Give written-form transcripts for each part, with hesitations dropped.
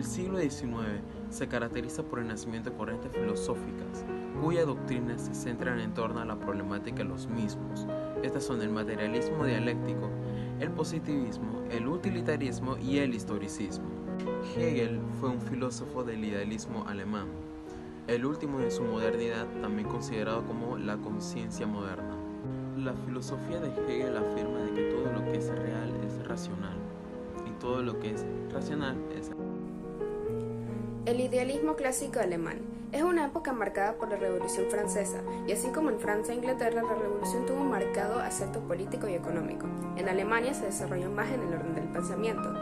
El siglo XIX se caracteriza por el nacimiento de corrientes filosóficas, cuyas doctrinas se centran en torno a la problemática de los mismos. Estas son el materialismo dialéctico, el positivismo, el utilitarismo y el historicismo. Hegel fue un filósofo del idealismo alemán, el último de su modernidad, también considerado como la conciencia moderna. La filosofía de Hegel afirma de que todo lo que es real es racional, y todo lo que es racional es... El idealismo clásico alemán es una época marcada por la Revolución Francesa, y así como en Francia e Inglaterra, la revolución tuvo un marcado aspecto político y económico. En Alemania se desarrolló más en el orden del pensamiento.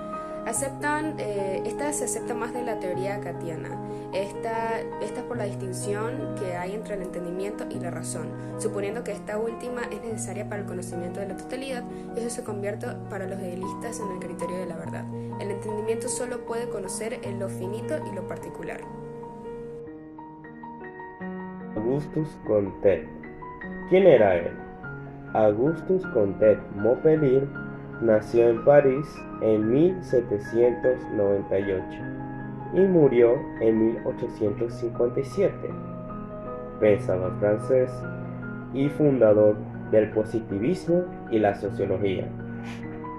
Esta se acepta más de la teoría kantiana. Esta por la distinción que hay entre el entendimiento y la razón, suponiendo que esta última es necesaria para el conocimiento de la totalidad, y eso se convierte para los idealistas en el criterio de la verdad. El entendimiento solo puede conocer en lo finito y lo particular. Auguste Comte. ¿Quién era él? Auguste Comte Montpellier nació en París en 1798 y murió en 1857. Pensador francés y fundador del positivismo y la sociología.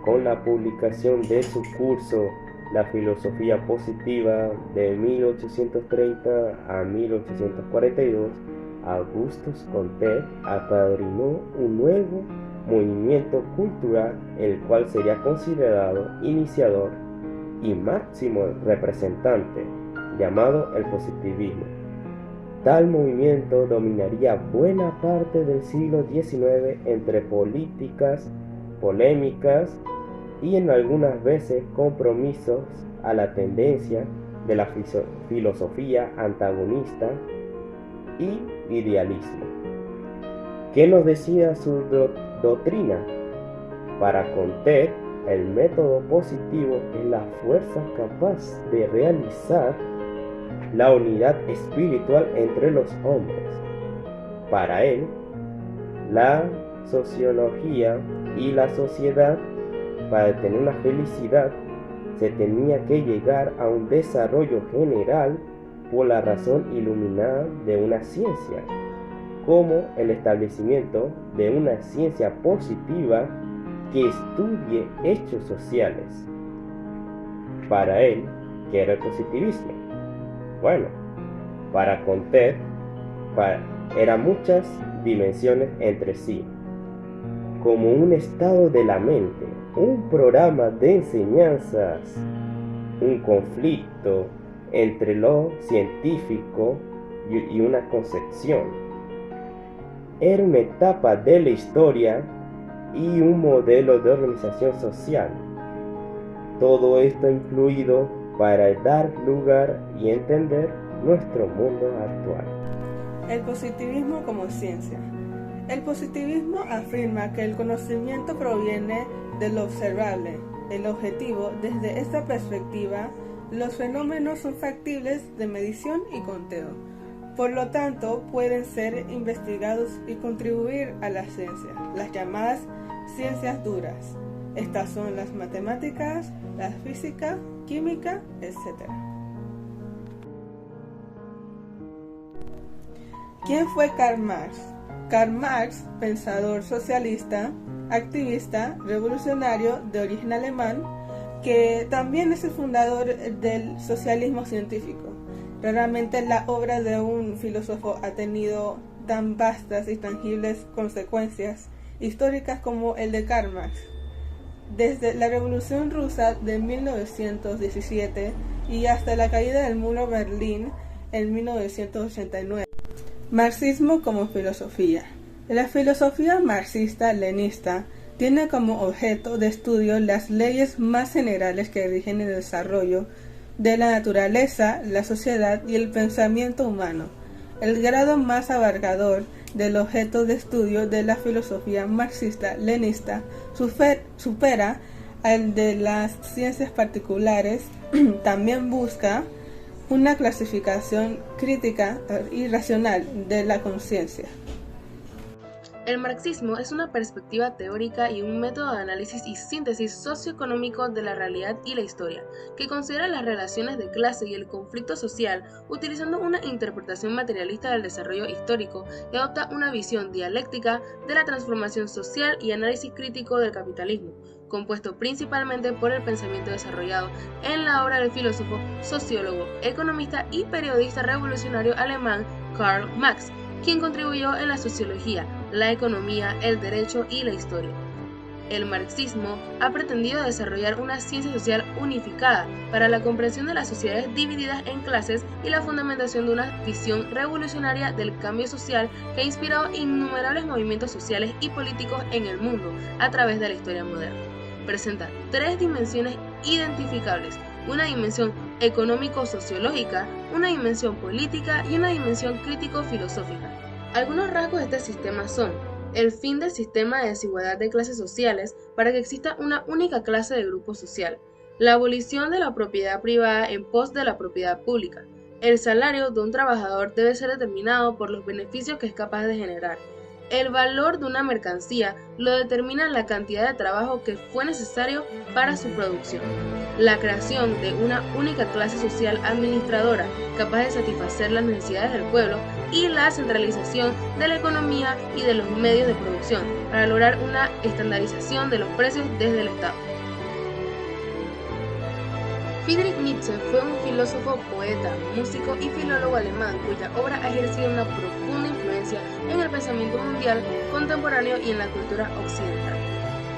Con la publicación de su curso La filosofía positiva de 1830 a 1842, Auguste Comte apadrinó un nuevo movimiento cultural, el cual sería considerado iniciador y máximo representante, llamado el positivismo. Tal movimiento dominaría buena parte del siglo XIX entre políticas, polémicas y en algunas veces compromisos a la tendencia de la filosofía antagonista y idealismo. ¿Qué nos decía su doctrina? Para Comte, el método positivo es la fuerza capaz de realizar la unidad espiritual entre los hombres. Para él, la sociología y la sociedad, para tener una felicidad, se tenía que llegar a un desarrollo general por la razón iluminada de una ciencia, como el establecimiento de una ciencia positiva que estudie hechos sociales. Para él, ¿qué era el positivismo? Bueno, para Comte eran muchas dimensiones entre sí, como un estado de la mente, un programa de enseñanzas, un conflicto entre lo científico y una concepción. Era una etapa de la historia y un modelo de organización social. Todo esto influido para dar lugar y entender nuestro mundo actual. El positivismo como ciencia. El positivismo afirma que el conocimiento proviene de lo observable, el objetivo. Desde esta perspectiva, los fenómenos son factibles de medición y conteo. Por lo tanto, pueden ser investigados y contribuir a la ciencia, las llamadas ciencias duras. Estas son las matemáticas, la física, química, etc. ¿Quién fue Karl Marx? Karl Marx, pensador socialista, activista, revolucionario de origen alemán, que también es el fundador del socialismo científico. Raramente la obra de un filósofo ha tenido tan vastas y tangibles consecuencias históricas como el de Karl Marx. Desde la Revolución Rusa de 1917 y hasta la caída del muro de Berlín en 1989. Marxismo como filosofía. La filosofía marxista-leninista tiene como objeto de estudio las leyes más generales que rigen el desarrollo de la naturaleza, la sociedad y el pensamiento humano. El grado más abarcador del objeto de estudio de la filosofía marxista-leninista supera al de las ciencias particulares. También busca una clasificación crítica y racional de la conciencia. El marxismo es una perspectiva teórica y un método de análisis y síntesis socioeconómico de la realidad y la historia, que considera las relaciones de clase y el conflicto social utilizando una interpretación materialista del desarrollo histórico y adopta una visión dialéctica de la transformación social y análisis crítico del capitalismo, compuesto principalmente por el pensamiento desarrollado en la obra del filósofo, sociólogo, economista y periodista revolucionario alemán Karl Marx, quien contribuyó en la sociología, la economía, el derecho y la historia. El marxismo ha pretendido desarrollar una ciencia social unificada para la comprensión de las sociedades divididas en clases y la fundamentación de una visión revolucionaria del cambio social que ha inspirado innumerables movimientos sociales y políticos en el mundo a través de la historia moderna. Presenta tres dimensiones identificables: una dimensión económico-sociológica, una dimensión política y una dimensión crítico-filosófica. Algunos rasgos de este sistema son: el fin del sistema de desigualdad de clases sociales para que exista una única clase de grupo social, la abolición de la propiedad privada en pos de la propiedad pública, el salario de un trabajador debe ser determinado por los beneficios que es capaz de generar, el valor de una mercancía lo determina la cantidad de trabajo que fue necesario para su producción. La creación de una única clase social administradora capaz de satisfacer las necesidades del pueblo y la centralización de la economía y de los medios de producción para lograr una estandarización de los precios desde el Estado. Friedrich Nietzsche fue un filósofo, poeta, músico y filólogo alemán cuya obra ha ejercido una profunda influencia en el pensamiento mundial contemporáneo y en la cultura occidental.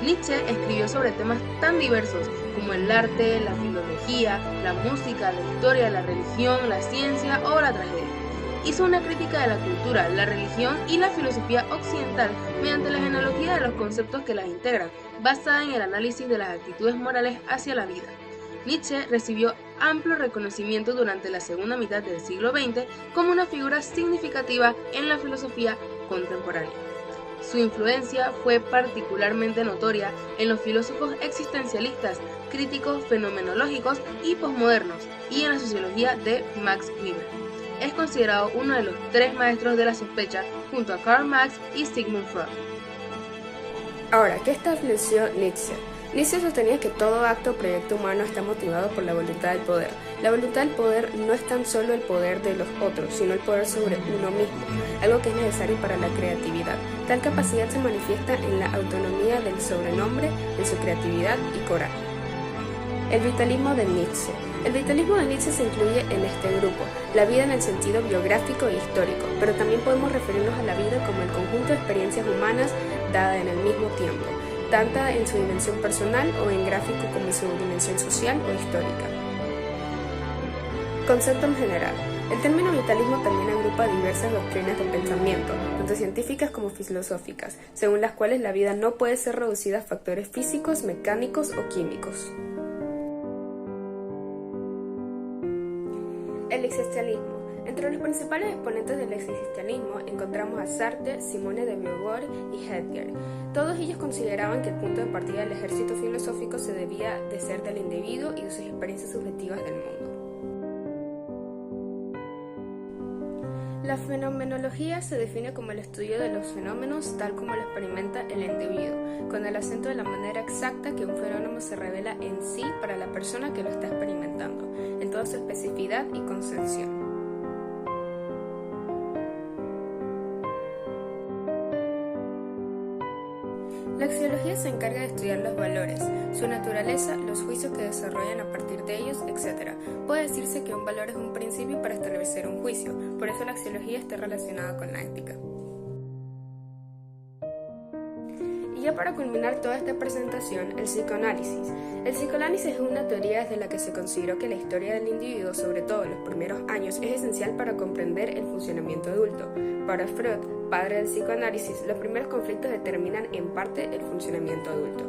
Nietzsche escribió sobre temas tan diversos como el arte, la filología, la música, la historia, la religión, la ciencia o la tragedia. Hizo una crítica de la cultura, la religión y la filosofía occidental mediante la genealogía de los conceptos que las integran, basada en el análisis de las actitudes morales hacia la vida. Nietzsche recibió amplio reconocimiento durante la segunda mitad del siglo XX como una figura significativa en la filosofía contemporánea. Su influencia fue particularmente notoria en los filósofos existencialistas, críticos fenomenológicos y posmodernos, y en la sociología de Max Weber. Es considerado uno de los tres maestros de la sospecha junto a Karl Marx y Sigmund Freud. Ahora, ¿qué estableció Nietzsche? Nietzsche sostenía que todo acto o proyecto humano está motivado por la voluntad del poder. La voluntad del poder no es tan solo el poder de los otros, sino el poder sobre uno mismo, algo que es necesario para la creatividad. Tal capacidad se manifiesta en la autonomía del sobrenombre, en su creatividad y coraje. El vitalismo de Nietzsche. El vitalismo de Nietzsche se incluye en este grupo, la vida en el sentido biográfico e histórico, pero también podemos referirnos a la vida como el conjunto de experiencias humanas dadas en el mismo tiempo, tanto en su dimensión personal o en gráfico como en su dimensión social o histórica. Concepto en general. El término vitalismo también agrupa diversas doctrinas de pensamiento, tanto científicas como filosóficas, según las cuales la vida no puede ser reducida a factores físicos, mecánicos o químicos. El existencialismo. Entre los principales exponentes del existencialismo encontramos a Sartre, Simone de Beauvoir y Heidegger. Todos ellos consideraban que el punto de partida del ejercicio filosófico se debía de ser del individuo y de sus experiencias subjetivas del mundo. La fenomenología se define como el estudio de los fenómenos tal como lo experimenta el individuo, con el acento de la manera exacta que un fenómeno se revela en sí para la persona que lo está experimentando, en toda su especificidad y concepción. La axiología se encarga de estudiar los valores, su naturaleza, los juicios que desarrollan a partir de ellos, etc. Puede decirse que un valor es un principio para establecer un juicio, por eso la axiología está relacionada con la ética. Y ya para culminar toda esta presentación, el psicoanálisis. El psicoanálisis es una teoría desde la que se consideró que la historia del individuo, sobre todo en los primeros años, es esencial para comprender el funcionamiento adulto. Para Freud, padre del psicoanálisis, los primeros conflictos determinan en parte el funcionamiento adulto.